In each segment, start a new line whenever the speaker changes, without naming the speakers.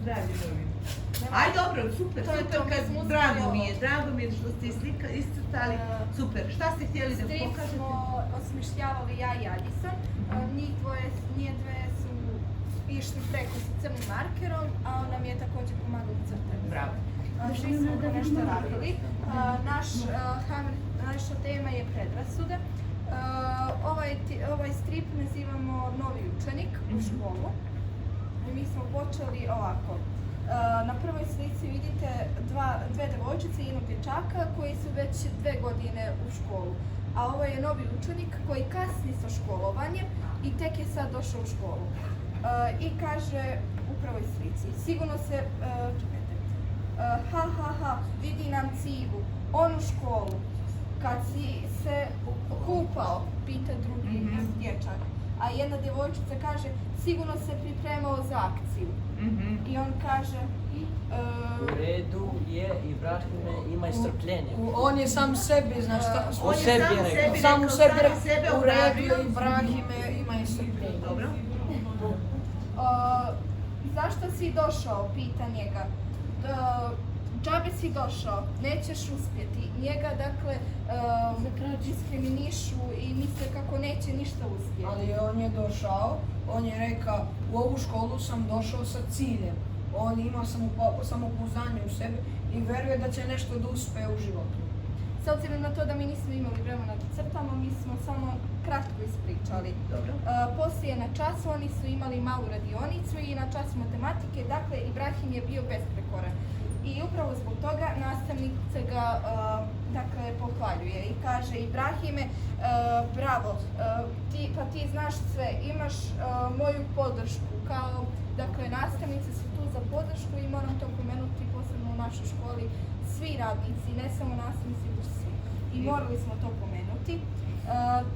zdravlje novim. Aj dobro, super, drago mi je što ste iscrtali, super. Šta ste htjeli da pokažete?
Strip smo osmišljavali ja i Addison. Nije dve su išli preko sa crnim markerom, a on nam je također pomagao u crtanju.
Bravo.
Svi smo oko nešto radili. Naša tema je predrasude. Ovaj strip nazivamo Novi učenik u školu. I mi smo počeli ovako. Na prvoj slici vidite dve devojčice i jednog dječaka koji su već 2 godine u školu. A ovo je novi učenik koji kasni sa školovanjem i tek je sad došao u školu. I kaže u prvoj slici, sigurno se, čekajte, ha, vidi nam Civu, on u školu. Kad si se kupao, pita drugi dječak. A jedna djevojčica kaže, sigurno se pripremao za akciju. I on kaže...
U redu je, Ibrahime, imaj strpljenje.
On je sam sebi, znaš šta?
On je
sam sebi rekao, u redu je, Ibrahime, imaj strpljenje.
Dobro.
Zašto si došao, pita njega. Džabe si došao, nećeš uspjeti. Njega, dakle, diskriminišu i misle kako neće ništa uspjeti.
Ali on je došao, on je rekao, u ovu školu sam došao sa ciljem. On ima samopouzdanje u sebi i veruje da će nešto da uspe u životu.
S obzirom na to da mi nismo imali vremena da crtamo, mi smo samo kratko ispričali.
Dobro.
Poslije na času oni su imali malu radionicu i na času matematike, dakle Ibrahim je bio besprekoran. I upravo zbog toga nastavnica ga pohvaljuje i kaže, Ibrahime, bravo, ti znaš sve, imaš moju podršku. Dakle, nastavnice su tu za podršku i moram to pomenuti posebno u našoj školi. Svi radnici, ne samo nastavnici, već svi. I morali smo to pomenuti.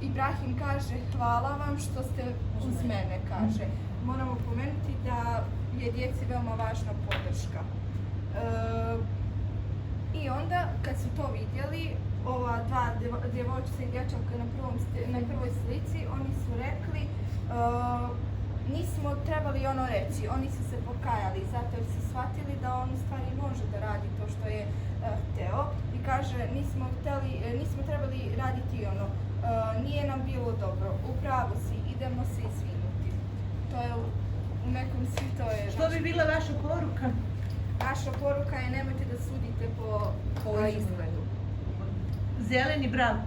Ibrahim kaže, hvala vam što ste uz mene, kaže. Moramo pomenuti da je djeci veoma važna podrška. I onda, kad su to vidjeli, ova dva djevojčica i dječaka na prvoj slici, oni su rekli, nismo trebali ono reći, oni su se pokajali zato jer su shvatili da on u stvari može da radi to što je hteo i kaže, nismo trebali raditi ono, nije nam bilo dobro, upravo si, idemo se izvinuti. To je u nekom svi, to je...
Što bi bila vaša poruka?
Naša poruka je nemojte da sudite po izgledu.
Zeleni, bravo.